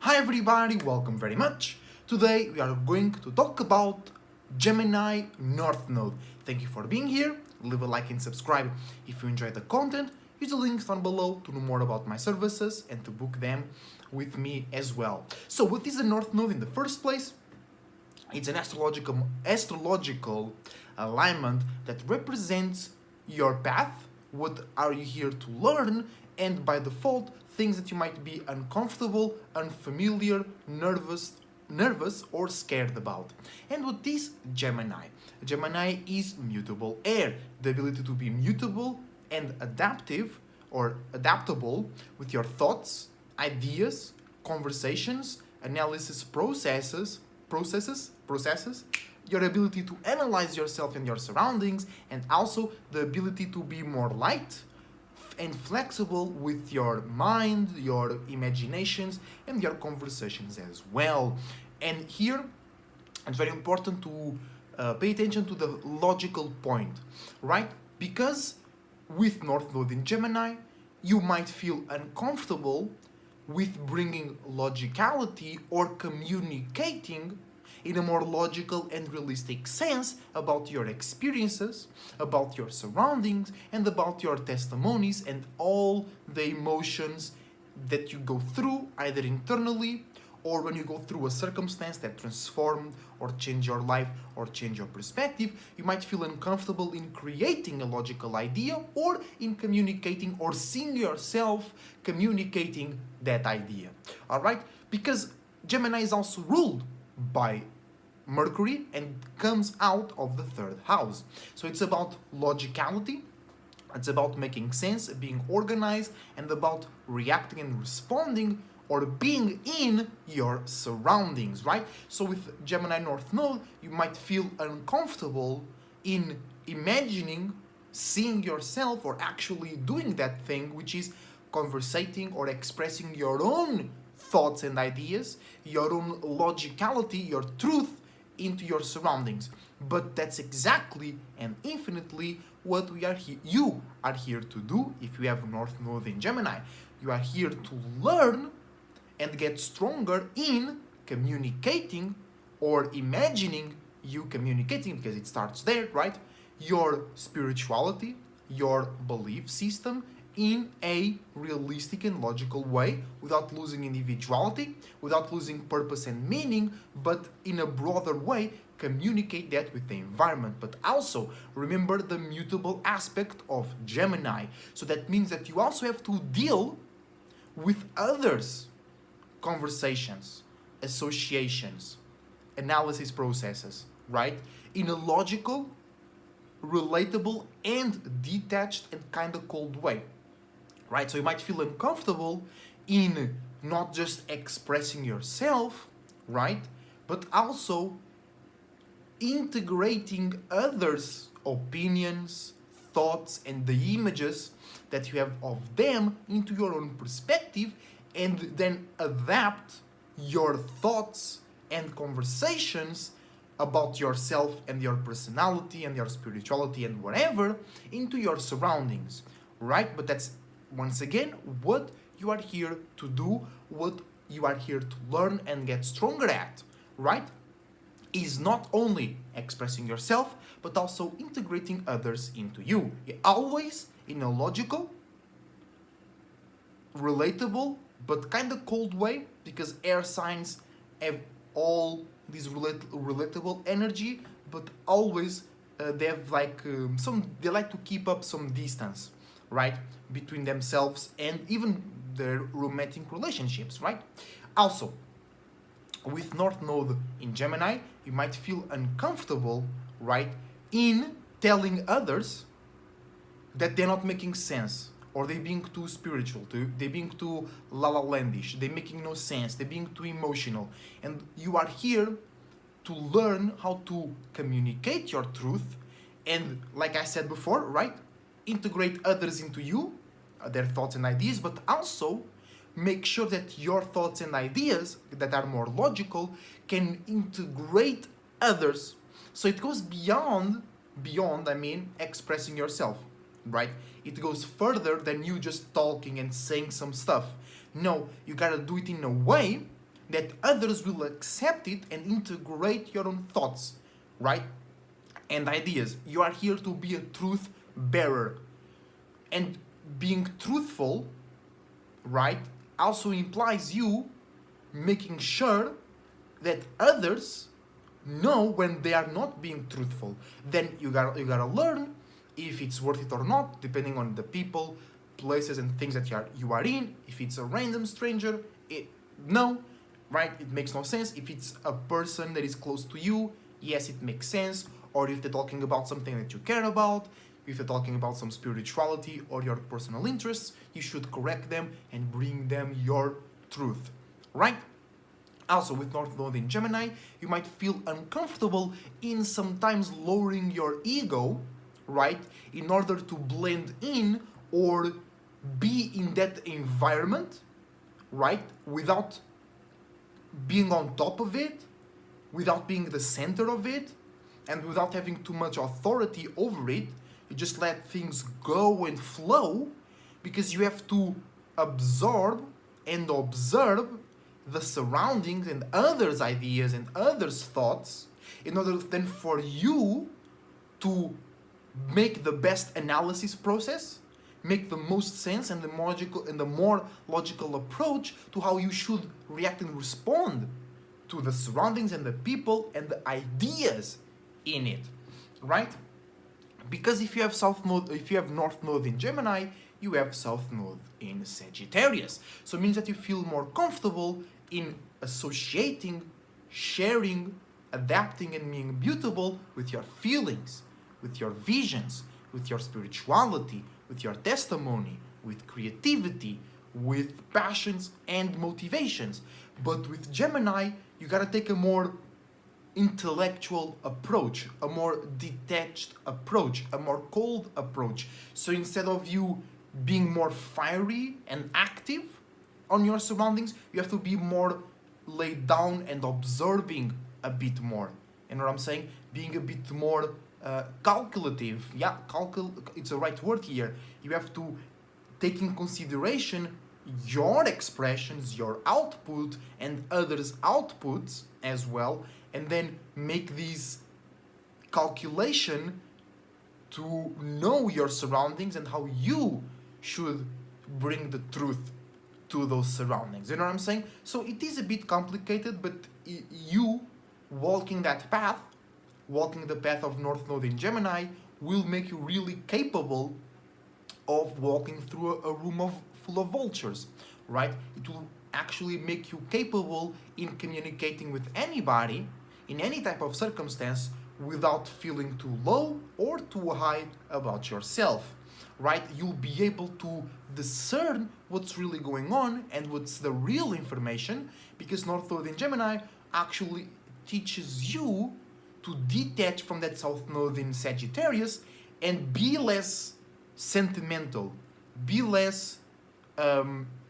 Hi everybody, welcome very much. Today we are going to talk about Gemini North Node. Thank you for being here. Leave a like and subscribe if you enjoy the content. Use the links down below to know more about my services and to book them with me as well. So what is a North Node in the first place? It's an astrological alignment that represents your path, what are you here to learn, and by default, things that you might be uncomfortable, unfamiliar, nervous or scared about. And what is Gemini? Gemini is mutable air, the ability to be mutable and adaptable with your thoughts, ideas, conversations, analysis processes, your ability to analyze yourself and your surroundings, and also the ability to be more light and flexible with your mind, your imaginations, and your conversations as well. And here, it's very important to pay attention to the logical point, right? Because with North Node in Gemini, you might feel uncomfortable with bringing logicality or communicating in a more logical and realistic sense about your experiences, about your surroundings, and about your testimonies and all the emotions that you go through, either internally or when you go through a circumstance that transformed or change your life or change your perspective. You might feel uncomfortable in creating a logical idea or in communicating or seeing yourself communicating that idea. All right? Because Gemini is also ruled by Mercury and comes out of the third house. So it's about logicality, it's about making sense, being organized, and about reacting and responding or being in your surroundings, right? So with Gemini North Node, you might feel uncomfortable in imagining, seeing yourself, or actually doing that thing, which is conversating or expressing your own thoughts and ideas, your own logicality, your truth into your surroundings. But that's exactly and infinitely what you are here to do if you have North Node in Gemini. You are here to learn and get stronger in communicating or imagining you communicating, because it starts there, right? Your spirituality, your belief system in a realistic and logical way, without losing individuality, without losing purpose and meaning, but in a broader way, communicate that with the environment. But also remember the mutable aspect of Gemini. So that means that you also have to deal with others' conversations, associations, analysis processes, right? In a logical, relatable, and detached and kind of cold way. Right? So you might feel uncomfortable in not just expressing yourself, right? But also integrating others' opinions, thoughts, and the images that you have of them into your own perspective, and then adapt your thoughts and conversations about yourself and your personality and your spirituality and whatever into your surroundings, right? But that's, once again, what you are here to do, what you are here to learn and get stronger at, right? Is not only expressing yourself, but also integrating others into you. Always in a logical, relatable, but kind of cold way, because air signs have all this relatable energy, but always they have they like to keep up some distance, right, between themselves and even their romantic relationships, right? Also, with North Node in Gemini, you might feel uncomfortable, right, in telling others that they're not making sense, or they're being too spiritual, they're being too la-la-landish, they're making no sense, they're being too emotional. And you are here to learn how to communicate your truth and, like I said before, right, integrate others into you, their thoughts and ideas, but also make sure that your thoughts and ideas that are more logical can integrate others. So it goes beyond expressing yourself, right? It goes further than you just talking and saying some stuff. No, you gotta do it in a way that others will accept it and integrate your own thoughts, right? And ideas. You are here to be a truth bearer. And being truthful, right, also implies you making sure that others know when they are not being truthful. Then you gotta learn if it's worth it or not, depending on the people, places, and things that you are in. If it's a random stranger, no, right? It makes no sense. If it's a person that is close to you, yes, it makes sense. Or if they're talking about something that you care about, if they're talking about some spirituality or your personal interests, you should correct them and bring them your truth, right? Also, with North Node in Gemini, you might feel uncomfortable in sometimes lowering your ego, right, in order to blend in or be in that environment, right, without being on top of it, without being the center of it, and without having too much authority over it. You just let things go and flow, because you have to absorb and observe the surroundings and others' ideas and others' thoughts, in order then for you to make the best analysis process, make the most sense and the more logical approach to how you should react and respond to the surroundings and the people and the ideas in it, right? Because if you have North Node in Gemini, you have South Node in Sagittarius. So it means that you feel more comfortable in associating, sharing, adapting, and being mutable with your feelings, with your visions, with your spirituality, with your testimony, with creativity, with passions and motivations. But with Gemini, you gotta take a more intellectual approach, a more detached approach, a more cold approach. So instead of you being more fiery and active on your surroundings, you have to be more laid down and observing a bit more. You know what I'm saying? Being a bit more calculative. Yeah, it's the right word here. You have to take in consideration your expressions, your output, and others' outputs as well, and then make this calculation to know your surroundings and how you should bring the truth to those surroundings. You know what I'm saying? So it is a bit complicated, but you walking that path, walking the path of North Node in Gemini, will make you really capable of walking through a room full of vultures, right? It will actually make you capable in communicating with anybody in any type of circumstance without feeling too low or too high about yourself, right? You'll be able to discern what's really going on and what's the real information, because North Node in Gemini actually teaches you to detach from that South Node in Sagittarius and be less sentimental, be less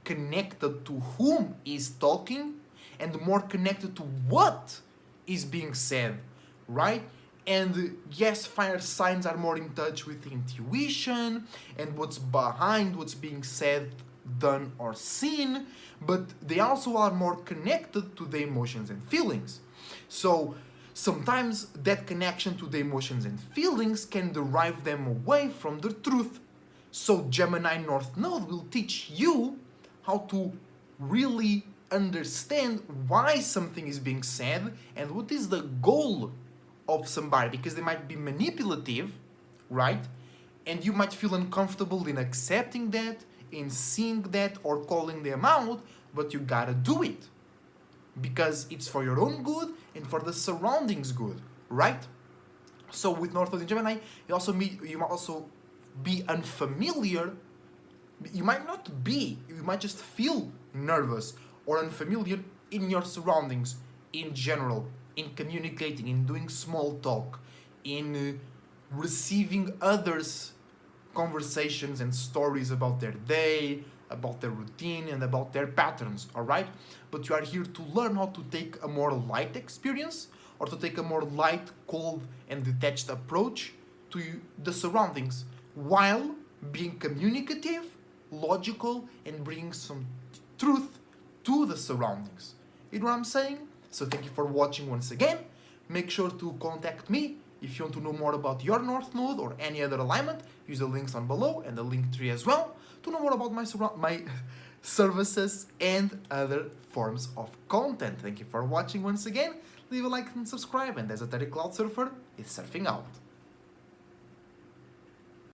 connected to whom is talking and more connected to what is being said, right? And yes, fire signs are more in touch with intuition and what's behind what's being said, done, or seen, but they also are more connected to the emotions and feelings. So sometimes that connection to the emotions and feelings can derive them away from the truth. So Gemini North Node will teach you how to really understand why something is being said and what is the goal of somebody, because they might be manipulative, right? And you might feel uncomfortable in accepting that, in seeing that, or calling them out, but you gotta do it because it's for your own good and for the surroundings good, right? So with North Node in Gemini, you might also be unfamiliar. You might not be, you might just feel nervous or unfamiliar in your surroundings in general, in communicating, in doing small talk, in receiving others' conversations and stories about their day, about their routine, and about their patterns, all right? But you are here to learn how to take a more light experience, or to take a more light, cold, and detached approach to the surroundings, while being communicative, logical, and bringing some truth to the surroundings. You know what I'm saying? So thank you for watching once again. Make sure to contact me if you want to know more about your North Node or any other alignment. Use the links on below and the link tree as well to know more about my services and other forms of content. Thank you for watching once again. Leave a like and subscribe. And as a Terry Cloud Surfer is surfing out.